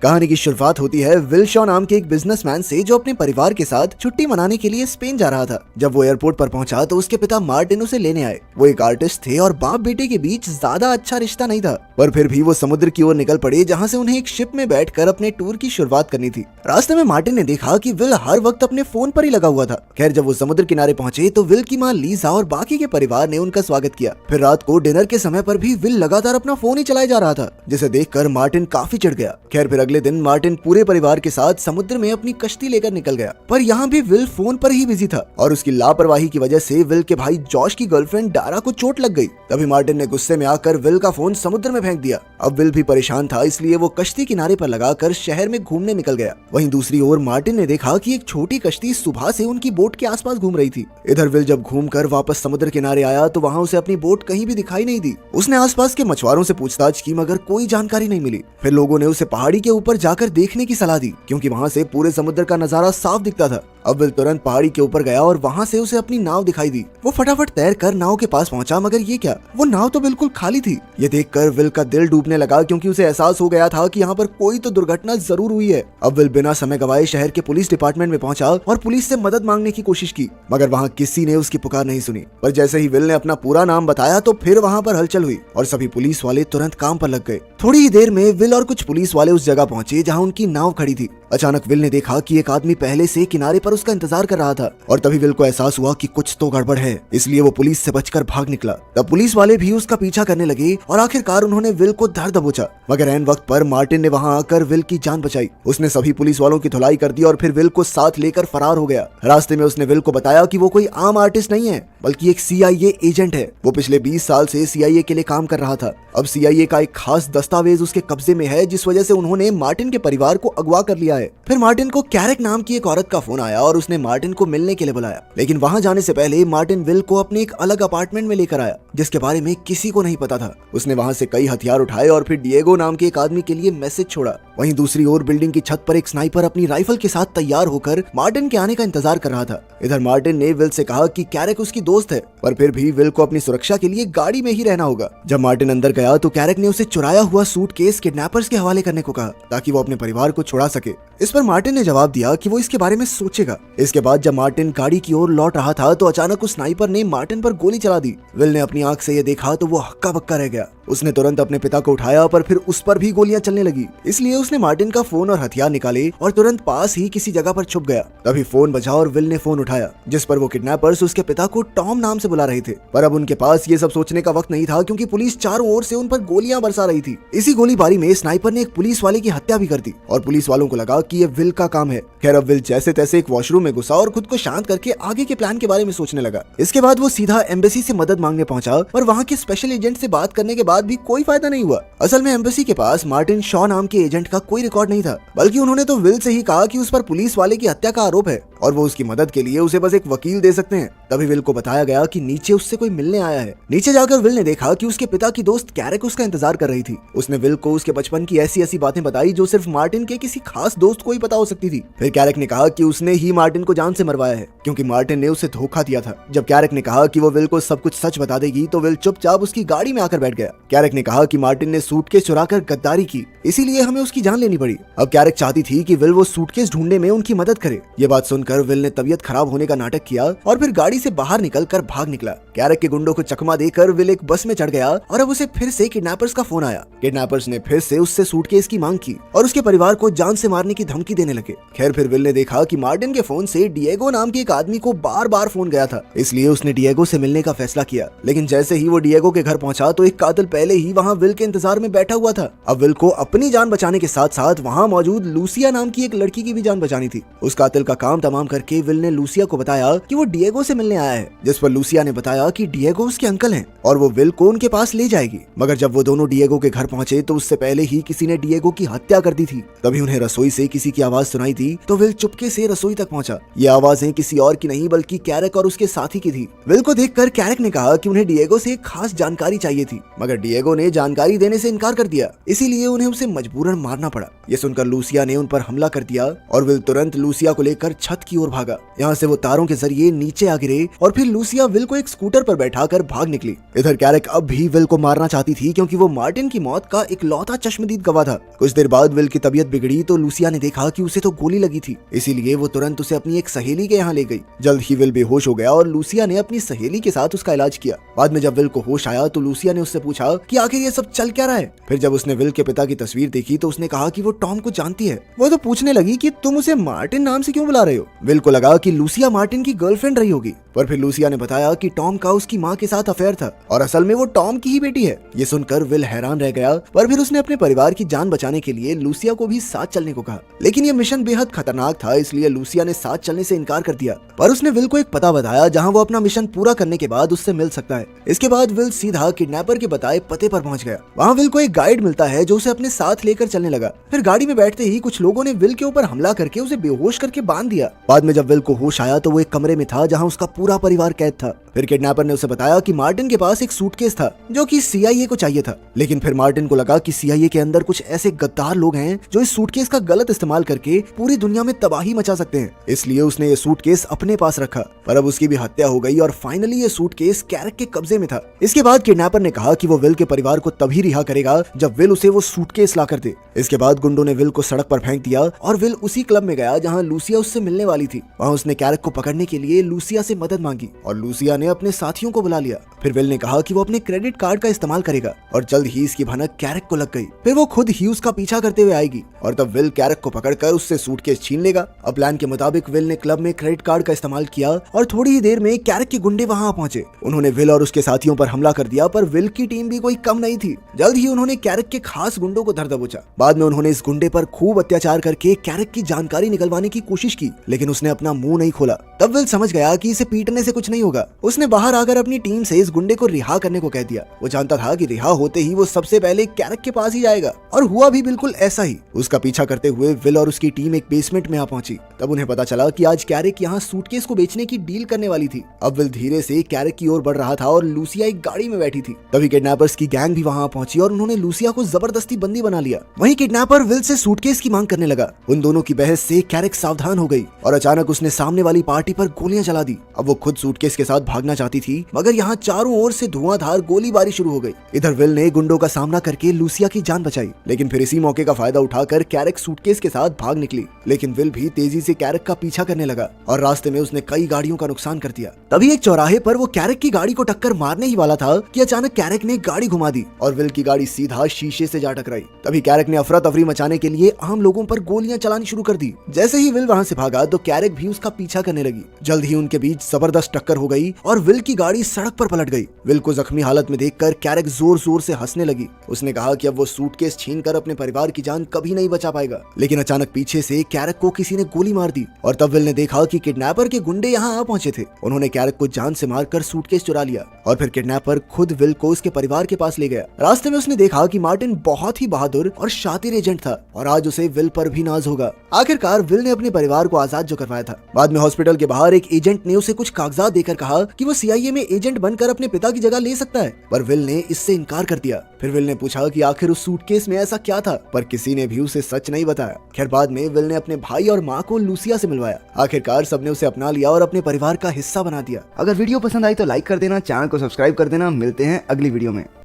कहानी की शुरुआत होती है विल शॉ नाम के एक बिजनेसमैन से जो अपने परिवार के साथ छुट्टी मनाने के लिए स्पेन जा रहा था। जब वो एयरपोर्ट पर पहुंचा तो उसके पिता मार्टिन उसे लेने आए। वो एक आर्टिस्ट थे और बाप बेटे के बीच ज्यादा अच्छा रिश्ता नहीं था, पर फिर भी वो समुद्र की ओर निकल पड़े जहां से उन्हें एक शिप में बैठकर अपने टूर की शुरुआत करनी थी। रास्ते में मार्टिन ने देखा कि विल हर वक्त अपने फोन पर ही लगा हुआ था। खैर जब वो समुद्र किनारे पहुंचे तो विल की माँ लीजा और बाकी के परिवार ने उनका स्वागत किया। फिर रात को डिनर के समय पर भी विल लगातार अपना फोन ही चलाए जा रहा था, जिसे देखकर मार्टिन काफी चिढ़ गया। खैर फिर अगले दिन मार्टिन पूरे परिवार के साथ समुद्र में अपनी कश्ती लेकर निकल गया, पर यहाँ भी विल फोन पर ही बिजी था और उसकी लापरवाही की वजह से विल के भाई जॉश की गर्लफ्रेंड डारा को चोट लग गई। तभी मार्टिन ने गुस्से में आकर विल का फोन समुद्र में फेंक दिया। अब विल भी परेशान था, इसलिए वो कश्ती किनारे पर लगाकर शहर में घूमने निकल गया। वहीं दूसरी ओर मार्टिन ने देखा कि एक छोटी कश्ती सुबह से उनकी बोट के आसपास घूम रही थी। इधर विल जब घूमकर वापस समुद्र किनारे आया तो वहाँ उसे अपनी बोट कहीं भी दिखाई नहीं दी। उसने आसपास के मछुआरों से पूछताछ की मगर कोई जानकारी नहीं मिली। फिर लोगों ने उसे पहाड़ी के ऊपर जाकर देखने की सलाह दी, क्योंकि वहाँ से पूरे समुद्र का नजारा साफ दिखता था। अब विल तुरंत पहाड़ी के ऊपर गया और वहाँ से उसे अपनी नाव दिखाई दी। वो फटाफट तैर कर नाव के पास पहुंचा, मगर ये क्या, वो नाव तो बिल्कुल खाली थी। ये देखकर विल का दिल डूबने लगा, क्योंकि उसे एहसास हो गया था कि यहाँ पर कोई तो दुर्घटना जरूर हुई है। अब विल बिना समय गवाए शहर के पुलिस डिपार्टमेंट में पहुंचा और पुलिस से मदद मांगने की कोशिश की, मगर वहाँ किसी ने उसकी पुकार नहीं सुनी। पर जैसे ही विल ने अपना पूरा नाम बताया तो फिर वहाँ पर हलचल हुई और सभी पुलिस वाले तुरंत काम पर लग गए। थोड़ी ही देर में विल और कुछ पुलिस वाले उस जगह पहुंचे जहाँ उनकी नाव खड़ी थी। अचानक विल ने देखा कि एक आदमी पहले से किनारे पर उसका इंतजार कर रहा था और तभी विल को एहसास हुआ कि कुछ तो गड़बड़ है, इसलिए वो पुलिस से बचकर भाग निकला। तब पुलिस वाले भी उसका पीछा करने लगे और आखिरकार उन्होंने विल को धर दबोचा, मगर ऐन वक्त पर मार्टिन ने वहां आकर विल की जान बचाई। उसने सभी पुलिस वालों की धुलाई कर दी और फिर विल को साथ लेकर फरार हो गया। रास्ते में उसने विल को बताया कि वो कोई आम आर्टिस्ट नहीं है, बल्कि एक CIA एजेंट है। वो पिछले 20 साल से CIA के लिए काम कर रहा था। अब CIA का एक खास दस्तावेज उसके कब्जे में है, जिस वजह से उन्होंने मार्टिन के परिवार को अगवा कर लिया है। फिर मार्टिन को कैरेक नाम की एक औरत का फोन आया और उसने मार्टिन को मिलने के लिए बुलाया, लेकिन वहां जाने से पहले मार्टिन विल को अपने एक अलग अपार्टमेंट में लेकर आया, जिसके बारे में किसी को नहीं पता था। उसने वहां से कई हथियार उठाए और फिर डिएगो नाम के एक आदमी के लिए मैसेज छोड़ा। वहीं दूसरी ओर बिल्डिंग की छत पर एक स्नाइपर अपनी राइफल के साथ तैयार होकर मार्टिन के आने का इंतजार कर रहा था। इधर मार्टिन ने विल से कहा कि कैरेक उसकी दोस्त है, पर फिर भी विल को अपनी सुरक्षा के लिए गाड़ी में ही रहना होगा। जब मार्टिन अंदर गया तो कैरेक ने उसे चुराया हुआ सूटकेस किडनैपर्स के हवाले करने को कहा, ताकि वो अपने परिवार को छुड़ा सके। इस पर मार्टिन ने जवाब दिया कि वो इसके बारे में सोचेगा। इसके बाद जब मार्टिन गाड़ी की ओर लौट रहा था तो अचानक उस स्नाइपर ने मार्टिन पर गोली चला दी। विल ने अपनी आंख से ये देखा तो वो हक्का बक्का रह गया। उसने तुरंत अपने पिता को उठाया, पर फिर उस पर भी गोलियां चलने लगी, इसलिए उसने मार्टिन का फोन और हथियार निकाले और तुरंत पास ही किसी जगह पर छुप गया। तभी फोन बजा और विल ने फोन उठाया, जिस पर वो किडनैपर्स उसके पिता को टॉम नाम से बुला रहे थे। पर अब उनके पास ये सब सोचने का वक्त नहीं था, क्योंकि पुलिस चारों ओर से उन पर गोलियां बरसा रही थी। इसी गोलीबारी में स्नाइपर ने एक पुलिस वाले की हत्या भी कर दी और पुलिस वालों को लगा कि ये विल का काम है। खैर अब विल जैसे तैसे एक वॉशरूम में घुसा और खुद को शांत करके आगे के प्लान के बारे में सोचने लगा। इसके बाद वो सीधा एम्बेसी से मदद मांगने पहुंचा, पर वहाँ के स्पेशल एजेंट से बात करने के बाद भी कोई फायदा नहीं हुआ। असल में एम्बेसी के पास मार्टिन शॉ नाम के एजेंट का कोई रिकॉर्ड नहीं था, बल्कि उन्होंने तो विल से ही कहा कि उस पर पुलिस वाले की हत्या का आरोप है और वो उसकी मदद के लिए उसे बस एक वकील दे सकते हैं। तभी विल को बताया गया कि नीचे उससे कोई मिलने आया है। नीचे जाकर विल ने देखा कि उसके पिता की दोस्त कैरेक उसका इंतजार कर रही थी। उसने विल को उसके बचपन की ऐसी ऐसी बातें बताई जो सिर्फ मार्टिन के किसी खास दोस्त को ही पता हो सकती थी। फिर कैरेक ने कहा कि उसने ही मार्टिन को जान से मरवाया है, क्योंकि मार्टिन ने उसे धोखा दिया था। जब कैरेक ने कहा कि वो विल को सब कुछ सच बता देगी तो विल चुपचाप उसकी गाड़ी में आकर बैठ गया। कैरेक ने कहा कि मार्टिन ने सूटकेस चुराकर गद्दारी की, इसीलिए हमें उसकी जान लेनी पड़ी। अब कैरेक चाहती थी कि विल वो सूटकेस ढूंढने में उनकी मदद करे। ये बात सुनकर विल ने तबीयत खराब होने का नाटक किया और फिर गाड़ी से बाहर निकलकर भाग निकला। कैरेक के गुंडों को चकमा देकर विल एक बस में चढ़ गया और अब उसे फिर से किडनैपर्स का फोन आया। किडनैपर्स ने फिर से उससे सूटकेस की मांग की और उसके परिवार को जान से मारने की धमकी देने लगे। खैर फिर विल ने देखा कि मार्टिन के फोन से डिएगो नाम के एक आदमी को बार बार फोन गया था, इसलिए उसने डिएगो से मिलने का फैसला किया। लेकिन जैसे ही वो डिएगो के घर पहुंचा तो एक कातिल पहले ही वहां विल के इंतजार में बैठा हुआ था। अब विल को अपनी जान बचाने के साथ साथ वहां मौजूद लूसिया नाम की एक लड़की की भी जान बचानी थी। उस कातिल का काम तमाम करके विल ने लूसिया को बताया कि वो डिएगो से मिलने आया है, जिस पर लूसिया ने बताया कि डिएगो उसके अंकल हैं और वो विल को उनके पास ले जाएगी। मगर जब वो दोनों डिएगो के घर पहुंचे तो उससे पहले ही किसी ने डिएगो की हत्या कर दी थी। तभी उन्हें रसोई से किसी की आवाज सुनाई दी तो विल चुपके से रसोई तक पहुंचा। ये आवाजें किसी और की नहीं बल्कि कैरेक और उसके साथी की थी। विल को देखकर कैरेक ने कहा कि उन्हें डिएगो से एक खास जानकारी चाहिए थी, मगर डिएगो ने जानकारी देने से इनकार कर दिया, इसीलिए उन्हें उसे मजबूरन मारना पड़ा। ये सुनकर लूसिया ने उन पर हमला कर दिया और विल तुरंत लूसिया को लेकर छत की ओर भागा। यहाँ से वो तारों के जरिए नीचे आ गिरे और फिर लूसिया विल को एक स्कूटर पर बैठाकर भाग निकली। इधर कैरेक अब भी विल को मारना चाहती थी क्योंकि वो मार्टिन की मौत का इकलौता चश्मदीद गवाह था। कुछ देर बाद विल की तबीयत बिगड़ी तो लूसिया ने देखा कि उसे तो गोली लगी थी, इसीलिए वो तुरंत उसे अपनी एक सहेली के यहाँ ले गई। जल्द ही विल बेहोश हो गया और लूसिया ने अपनी सहेली के साथ उसका इलाज किया। बाद में जब विल को होश आया तो लूसिया ने उससे पूछा कि आखिर ये सब चल क्या रहा है। फिर जब उसने विल के पिता की तस्वीर देखी तो उसने कहा कि वो टॉम को जानती है। वो तो पूछने लगी कि तुम उसे मार्टिन नाम से क्यों बुला रहे हो। विल को लगा कि लूसिया मार्टिन की गर्लफ्रेंड रही होगी, पर फिर लूसिया ने बताया कि टॉम का उसकी माँ के साथ अफेयर था और असल में वो टॉम की ही बेटी है। ये सुनकर विल हैरान रह गया, पर फिर उसने अपने परिवार की जान बचाने के लिए लूसिया को भी साथ चलने को कहा। लेकिन ये मिशन बेहद खतरनाक था, इसलिए लूसिया ने साथ चलने से इनकार कर दिया। पर उसने विल को एक पता बताया जहाँ वो अपना मिशन पूरा करने के बाद उससे मिल सकता है। इसके बाद विल सीधा किडनैपर के बताए पते पर पहुंच गया। वहाँ विल को एक गाइड मिलता है जो उसे अपने साथ लेकर चलने लगा। फिर गाड़ी में बैठते ही कुछ लोगों ने विल के ऊपर हमला करके उसे बेहोश करके बांध दिया। बाद में जब विल को होश आया तो वो एक कमरे में था जहाँ उसका पूरा परिवार कैद था। फिर किडनैपर ने उसे बताया कि मार्टिन के पास एक सूटकेस था जो कि CIA को चाहिए था। लेकिन फिर मार्टिन को लगा कि CIA के अंदर कुछ ऐसे गद्दार लोग हैं जो इस सूटकेस का गलत इस्तेमाल करके पूरी दुनिया में तबाही मचा सकते हैं, इसलिए उसने ये सूटकेस अपने पास रखा। पर अब उसकी भी हत्या हो गई और फाइनली ये सूटकेस कैरेक के कब्जे में था। इसके बाद किडनैपर ने कहा कि वो विल के परिवार को तभी रिहा करेगा जब विल उसे वो सूटकेस ला कर दे। इसके बाद गुंडों ने विल को सड़क पर फेंक दिया और विल उसी क्लब में गया जहाँ लूसिया उससे मिलने वाली थी। वहाँ उसने कैरेक को पकड़ने के लिए लूसिया से मदद मांगी और लूसिया ने अपने साथियों को बुला लिया। फिर विल ने कहा कि वो अपने क्रेडिट कार्ड का इस्तेमाल करेगा और जल्द ही इसकी भनक कैरेक को लग गई। फिर वो खुद ही उसका पीछा करते हुए आएगी और तब विल कैरेक को पकड़कर उससे सूटकेस छीन लेगा। अब प्लान के मुताबिक विल ने क्लब में क्रेडिट कार्ड का इस्तेमाल किया और थोड़ी ही देर में कैरेक के गुंडे वहां पहुंचे। उन्होंने विल और उसके साथियों पर हमला कर दिया, पर विल की टीम भी कोई कम नहीं थी। जल्द ही उन्होंने कैरेक के खास गुंडों को धर दबोचा। बाद में उन्होंने इस गुंडे पर खूब अत्याचार करके कैरेक की जानकारी निकलवाने की कोशिश की, लेकिन उसने अपना मुंह नहीं खोला। तब विल समझ गया कि इसे पीटने से कुछ नहीं होगा। उसने बाहर आकर अपनी टीम से इस गुंडे को रिहा करने को कह दिया। वो जानता था कि रिहा होते ही वो सबसे पहले कैरेक के पास ही जाएगा और हुआ भी बिल्कुल ऐसा ही। उसका पीछा करते हुए विल और उसकी टीम एक बेसमेंट में आ पहुंची। तब उन्हें पता चला कि आज कैरेक यहाँ सूटकेस को बेचने की डील करने वाली थी। अब विल धीरे से कैरेक की ओर बढ़ रहा था और लूसिया एक गाड़ी में बैठी थी। तभी किडनैपर्स की गैंग भी वहां पहुंची और उन्होंने लूसिया को जबरदस्ती बंदी बना लिया। वहीं किडनैपर विल से सूटकेस की मांग करने लगा। उन दोनों की बहस से कैरेक सावधान हो गई और अचानक उसने सामने वाली पार्टी पर गोलियां चला दी। अब वो खुद सूटकेस के साथ भागना चाहती थी, मगर यहाँ चारों ओर से धुआंधार गोलीबारी शुरू हो गई। इधर विल ने गुंडों का सामना करके लूसिया की जान बचाई, लेकिन फिर इसी मौके का फायदा उठाकर कैरेक सूटकेस के साथ भाग निकली। लेकिन विल भी तेजी से कैरेक का पीछा करने लगा और रास्ते में उसने कई गाड़ियों का नुकसान कर दिया। तभी एक चौराहे पर वो कैरेक की गाड़ी को टक्कर मारने ही वाला था कि अचानक कैरेक ने गाड़ी घुमा दी और विल की गाड़ी सीधा शीशे से जा टकराई। तभी कैरेक ने अफरा तफरी मचाने के लिए आम लोगों पर गोलियां चलानी शुरू कर दी। जैसे ही विल वहां से भागा तो कैरेक भी उसका पीछा करने लगी। जल्द ही उनके बीच जबरदस्त टक्कर हो गई और विल की गाड़ी सड़क पर पलट गई। विल को जख्मी हालत में देखकर कैरेक जोर जोर से हंसने लगी। उसने कहा कि अब वो सूटकेस छीनकर अपने परिवार की जान कभी नहीं बचा पाएगा। लेकिन अचानक पीछे से कैरेक को किसी ने गोली मार दी और तब विल ने देखा कि किडनैपर के गुंडे यहाँ आ पहुंचे थे। उन्होंने कैरेक को जान से मारकर सूटकेस चुरा लिया और फिर किडनैपर खुद विल को उसके परिवार के पास ले गया। रास्ते में उसने देखा कि मार्टिन बहुत ही बहादुर और शातिर एजेंट था और आज उसे विल पर भी नाज होगा। आखिरकार विल ने अपने परिवार को आजाद जो करवाया था। बाद में हॉस्पिटल के बाहर एक एजेंट ने उसे कुछ कागजात देकर कहा कि वो CIA में एजेंट बनकर अपने पिता की जगह ले सकता है, पर विल ने इससे इनकार कर दिया। फिर विल ने पूछा कि आखिर उस सूटकेस में ऐसा क्या था, पर किसी ने भी उसे सच नहीं बताया। खैर बाद में विल ने अपने भाई और माँ को लूसिया से मिलवाया। आखिरकार सबने उसे अपना लिया और अपने परिवार का हिस्सा बना दिया। अगर वीडियो पसंद आई तो लाइक कर देना, चैनल को सब्सक्राइब कर देना। मिलते हैं अगली वीडियो में।